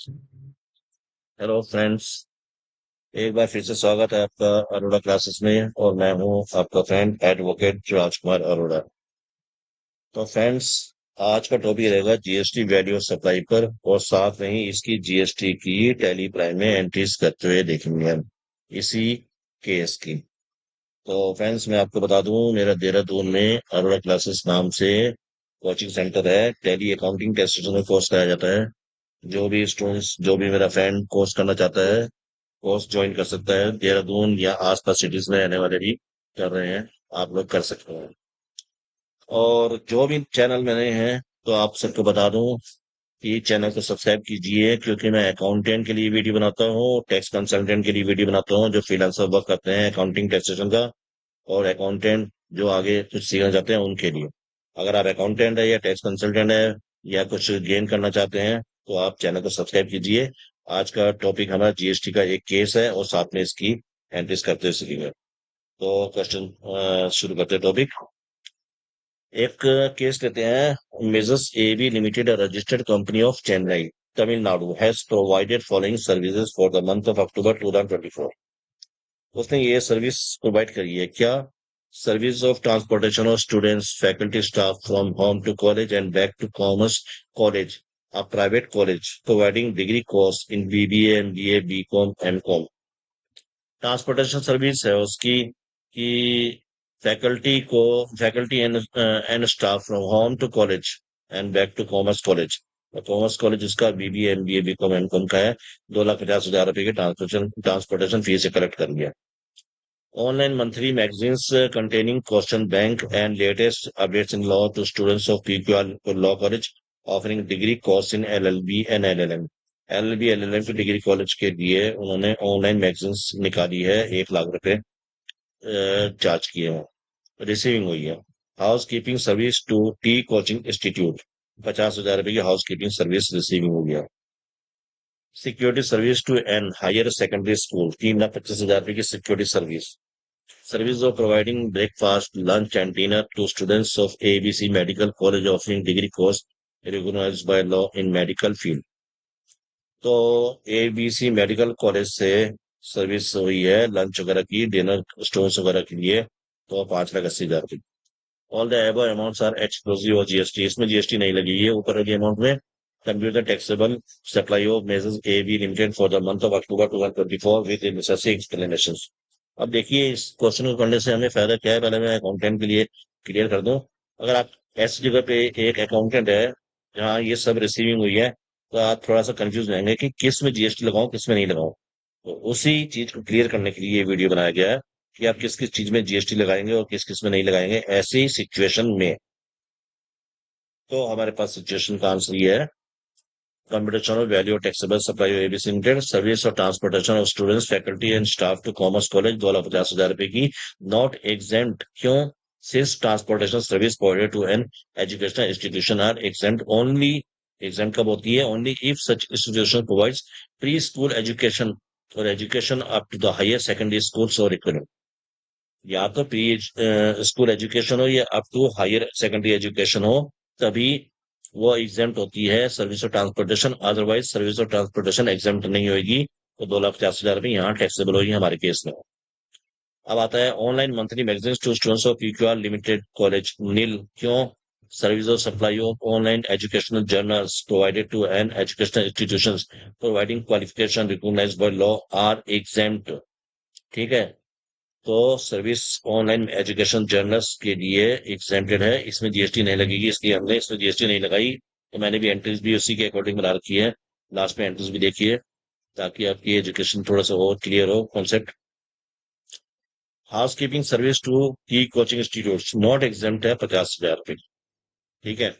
Hello friends. एक बार फिर से स्वागत है आपका अरोड़ा क्लासेस में और मैं हूं आपका फ्रेंड एडवोकेट राजकुमार अरोड़ा। तो फ्रेंड्स, आज का टॉपिक रहेगा जीएसटी वैल्यू ऑफ सप्लाई पर और साथ में ही इसकी जीएसटी की टैली प्राइम में एंट्रीज करते हुए देखेंगे हम इसी केस की। तो फ्रेंड्स, मैं आपको बता दूं, मेरा देहरादून में अरोड़ा क्लासेस नाम से कोचिंग सेंटर है। टैली अकाउंटिंग टेस्ट में कोर्स कराया जाता है। जो भी स्टूडेंट्स, जो भी मेरा फ्रेंड कोर्स करना चाहता है, कोर्स ज्वाइन कर सकता है। देहरादून या आसपास सिटीज में रहने वाले भी कर रहे हैं, आप लोग कर सकते हैं। और जो भी चैनल मैंने हैं, तो आप सबको बता दूं कि चैनल को सब्सक्राइब कीजिए, क्योंकि मैं अकाउंटेंट के लिए वीडियो बनाता हूँ, टैक्स कंसल्टेंट के लिए वीडियो बनाता हूँ, जो फ्रीलांसर वर्क करते हैं अकाउंटिंग टैक्सेशन का, और अकाउंटेंट जो आगे कुछ सीखना चाहते हैं उनके लिए। अगर आप अकाउंटेंट है या टैक्स कंसल्टेंट है या कुछ गेन करना चाहते हैं, तो आप चैनल को सब्सक्राइब कीजिए। आज का टॉपिक हमारा जीएसटी का एक केस है और साथ में इसकी एंट्रीज करते हुए सीखेंगे। तो क्वेश्चन शुरू करते हैं टॉपिक। एक केस लेते हैं। Messrs AB limited, registered company of Chennai, Tamil Nadu, has provided following services for the month of October 2024। उसने ये सर्विस प्रोवाइड करी है क्या? Service of transportation of students, faculty, staff from home to college and back to commerce college, a private college providing degree course in BBA, MBA, BCom, MCom। Transportation service है उसकी कि faculty and staff from home to college and back to commerce college. Commerce college उसका BBA, MBA, BCom, MCom का है। 2,50,000 रुपए की transportation fees collect कर लिया। Online monthly magazines containing question bank and latest updates in law to students of PQR Law College, offering degree course in LLB and LLM। LLB LLM की degree college के लिए उन्होंने online magazines निकाली है, 1 लाख रुपए charge किए हैं। Receiving हुई है। हाउस कीपिंग सर्विस टू टी कोचिंग इंस्टीट्यूट, 50,000 रुपए की हाउस कीपिंग सर्विस रिसीविंग हो गया। Security service to an higher secondary school, 3,25,000 रुपए की security service. Service of providing breakfast, lunch, and dinner to students of ABC Medical College, offering degree course recognized by law in medical field। तो ABC medical college से service हुई है lunch वगैरह की, dinner students वगैरह के लिए, तो 5,80,000 की। All the above amounts are exclusive और जीएसटी, इसमें जीएसटी नहीं लगी है ऊपर वाली अमाउंट में। Computer taxable supply of Messrs A B limited for the month of October 2024 with necessary explanation. अब देखिए, इस क्वेश्चन को करने से हमें फायदा क्या है, पहले मैं अकाउंटेंट के लिए क्लियर कर दूं। अगर आप ऐसी जगह पे एक अकाउंटेंट है जहाँ ये सब रिसीविंग हुई है, तो आप थोड़ा सा कंफ्यूज रहेंगे कि किस में जीएसटी लगाऊं, किस में नहीं लगाऊं। तो उसी चीज को क्लियर करने के लिए ये वीडियो बनाया गया है कि आप किस किस चीज में जीएसटी लगाएंगे और किस किस में नहीं लगाएंगे ऐसी सिचुएशन में। तो हमारे पास सिचुएशन का आंसर ये है। कंप्यूटेशनल वैल्यू और taxable supply of ABC limited, service और transportation of students, faculty and staff to commerce college, 2,50,000 रुपए की। नॉट एग्जेम्प्ट क्यों? Since transportation service provided to an educational institution are exempt only. Exempt कब होती है? Only if such institution provides pre school education और education up to the higher secondary schools और equivalent. या तो प्री स्कूल एजुकेशन हो या up to higher secondary education हो, तभी वो एग्जाम्प्ट होती है service of transportation. Otherwise service of transportation exempt नहीं होगी। तो 2,50,000 रुपए यहाँ टैक्सेबल होगी हमारे केस में। अब आता है online monthly magazine to students of PQR limited college, nil क्यों? Service of supply of online educational journals provided to an educational institutions providing qualification recognised by law are exempt. ठीक है। तो सर्विस ऑनलाइन एजुकेशन जर्नल्स के लिए exempted है, इसमें GST नहीं लगेगी, इसलिए हमने इसमें जीएसटी नहीं लगाई। तो मैंने भी एंट्रीज भी उसी के अकॉर्डिंग बना रखी है। लास्ट में एंट्रीज भी देखिए ताकि आपकी एजुकेशन थोड़ा सा और क्लियर हो concept. House keeping service to की कोचिंग इंस्टीट्यूट नॉट एग्जेम्प्ट है, 50,000 रुपए। ठीक है।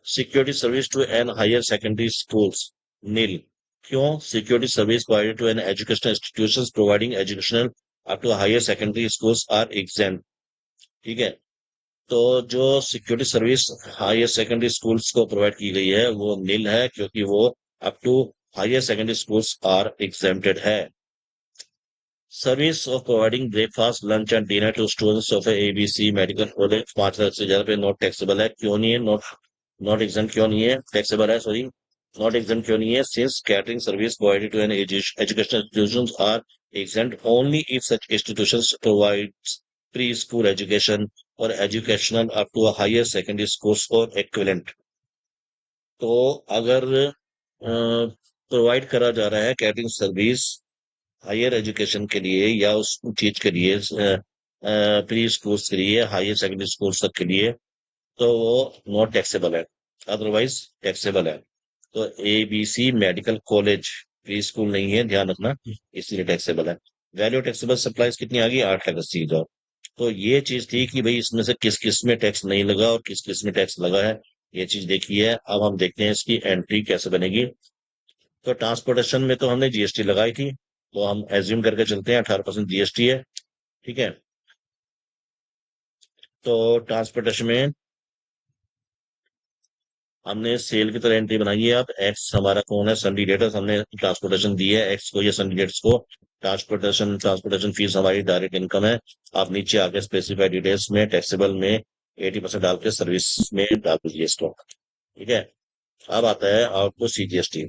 Security service to an higher secondary schools, nil क्यों? Security service provided to an educational institution providing educational up to higher secondary schools are exempt. ठीक है। तो जो security service higher secondary schools को प्रोवाइड की गई है वो नील है, क्योंकि वो up to higher secondary schools are exempted है। Service of providing breakfast, lunch and dinner to students of ABC medical college, 5,00,000 रुपए नॉट टैक्सेबल है। क्यों नहीं है? नॉट एग्जाम क्यों नहीं है? टैक्सेबल है, सॉरी। नॉट एग्जाम क्यों नहीं है? Since catering service provided to an educational institutions are exempt only if such institutions provides preschool education or educational up to a higher secondary course or equivalent. तो अगर provide करा जा रहा है catering service higher education के लिए या उस चीज के लिए, प्री स्कूल्स के लिए, हायर सेकेंडरी स्कूल्स तक के लिए, तो वो नॉट टैक्सेबल है, अदरवाइज टैक्सेबल है। तो ABC medical college pre school नहीं है, ध्यान रखना, इसलिए टैक्सेबल है। वैल्यू टैक्सेबल सप्लाईज कितनी आ गई? 8,80,000। तो ये चीज थी कि भाई इसमें से किस किस में टैक्स नहीं लगा और किस किस में टैक्स लगा है, ये चीज देखी है। अब हम देखते हैं इसकी एंट्री कैसे बनेगी। तो ट्रांसपोर्टेशन में तो हमने GST लगाई थी, तो हम एज्यूम करके चलते हैं 18% GST है। ठीक है, तो ट्रांसपोर्टेशन में हमने सेल की तरह एंट्री बनाई है। अब एक्स हमारा कौन है? सन्डी डेटर्स। हमने ट्रांसपोर्टेशन दी है एक्स को या सन्डी डेटर्स को। ट्रांसपोर्टेशन फीस हमारी डायरेक्ट इनकम है। आप नीचे आके स्पेसिफाइड डिटेल्स में टैक्सेबल में 80% डाल के सर्विस में डाल दीजिए इसको। ठीक है, अब आता है आउटपुट CGST।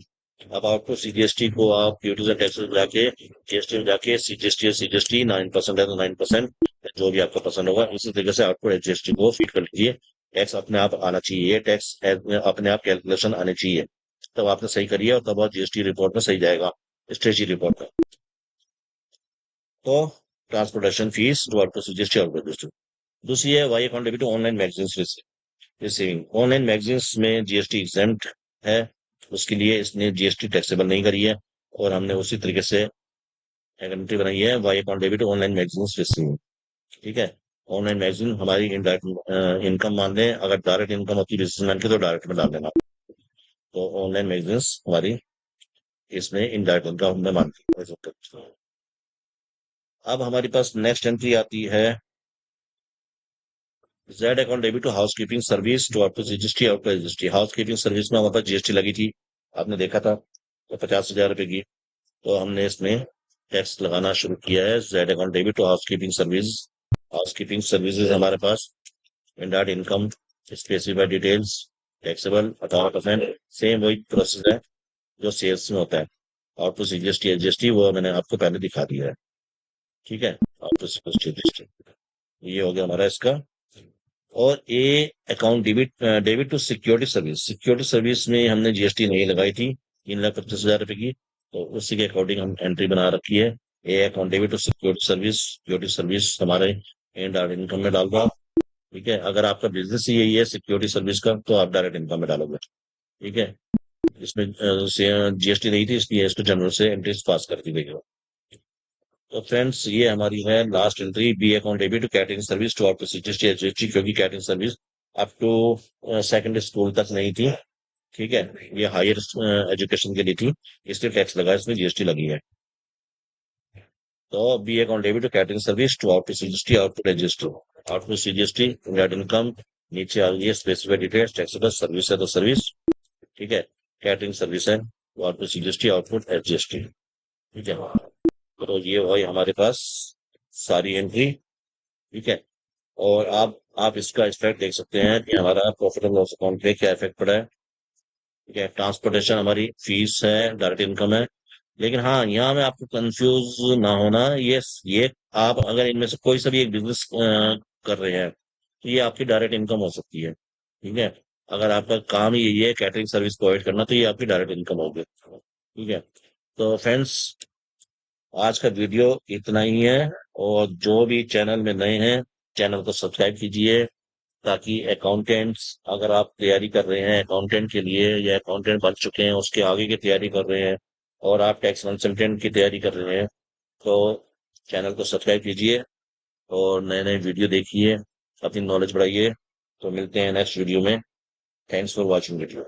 अब आउटपुट CGST को आप ड्यूटीज एंड टैक्सेस में जाके GST में जाके CGST 9% है तो 9%, जो भी आपको पसंद होगा इसी तरीके से आउटपुट GST को फीड कर लीजिए। टैक्स अपने आप आना चाहिए, टैक्स अपने आप कैलकुलेशन आने चाहिए, तब आपने सही करिए और तब आप GST रिपोर्ट में सही जाएगा, स्टेजी रिपोर्ट में। तो transportation fees to output CGST output. दूसरी है Y account debit online magazines receiving. Online magazines में GST एग्जेम्प्ट है, उसके लिए इसने GST टैक्सेबल नहीं करी है, और हमने उसी तरीके से एंट्री बनाई है Y account debit online magazines receiving. ठीक है, ऑनलाइन मैगजीन हमारी इनडायरेक्ट इनकम मान लें, अगर डायरेक्ट इनकम होती है बिजनेसमैन की तो डायरेक्ट में डाल देना। तो ऑनलाइन मैगजीन्स हमारी इसमें इनडायरेक्ट इनकम में मानती है। अब हमारे पास नेक्स्ट एंट्री आती है Z account debit to house keeping service to out GST out GST। House keeping service में हमारे पास GST लगी थी, आपने देखा था, तो 50,000 रुपए की। तो हमने इसमें टैक्स लगाना शुरू किया है। Z account debit to house keeping service. Housekeeping services हमारे पास indirect income, specified details, taxable 18%। Same वही प्रोसेस है जो सेल्स में होता है। आउट टू CGST GST वो मैंने आपको पहले दिखा दिया है। ठीक है, आउट टू GST ये हो गया हमारा इसका। और A account debit debit to security service. Security service में हमने GST नहीं लगाई थी, 3,25,000 रुपए की, तो उसी के अकॉर्डिंग हम एंट्री बना रखी है। A account debit to security service. Security service हमारे एंड इनकम में डाल दो। ठीक है, अगर आपका बिजनेस ही यही है सिक्योरिटी सर्विस का, तो आप डायरेक्ट इनकम में डालोगे। ठीक है, इसमें GST नहीं थी, इसलिए इसको जनरल से एंट्री पास कर दी गई। तो फ्रेंड्स ये हमारी है last entry, B account debit to catering service to out GST, क्योंकि catering service up to secondary school तक नहीं थी। ठीक है, ये हायर एजुकेशन के लिए थी, इसलिए टैक्स लगा, इसमें GST लगी है। तो B account debit to catering service to out GST out CGST net income. नीचे आ गई है स्पेसिफाइड डिटेल्स, टैक्सेबल सर्विस है तो सर्विस। ठीक है, कैटरिंग सर्विस है तो आउटपुट CGST आउटपुट GST। ठीक है, तो ये वही हमारे पास सारी एंट्री। ठीक है, और आप इसका इफेक्ट देख सकते हैं कि हमारा प्रॉफिट एंड लॉस अकाउंट पे क्या इफेक्ट पड़ा है। ठीक है, ट्रांसपोर्टेशन हमारी फीस है, डायरेक्ट इनकम है। लेकिन हाँ, यहाँ में आपको कंफ्यूज ना होना, ये आप अगर इनमें से कोई सा भी एक बिजनेस कर रहे हैं तो ये आपकी डायरेक्ट इनकम हो सकती है। ठीक है, अगर आपका काम ही यही है कैटरिंग सर्विस प्रोवाइड करना, तो ये आपकी डायरेक्ट इनकम होगी। ठीक है, तो फ्रेंड्स आज का वीडियो इतना ही है। और जो भी चैनल में नए हैं, चैनल को सब्सक्राइब कीजिए, ताकि अकाउंटेंट्स, अगर आप तैयारी कर रहे हैं अकाउंटेंट के लिए या अकाउंटेंट बन चुके हैं उसके आगे की तैयारी कर रहे हैं, और आप टैक्स कंसल्टेंट की तैयारी कर रहे हैं, तो चैनल को सब्सक्राइब कीजिए और नए नए वीडियो देखिए, अपनी नॉलेज बढ़ाइए। तो मिलते हैं नेक्स्ट वीडियो में। Thanks for watching video.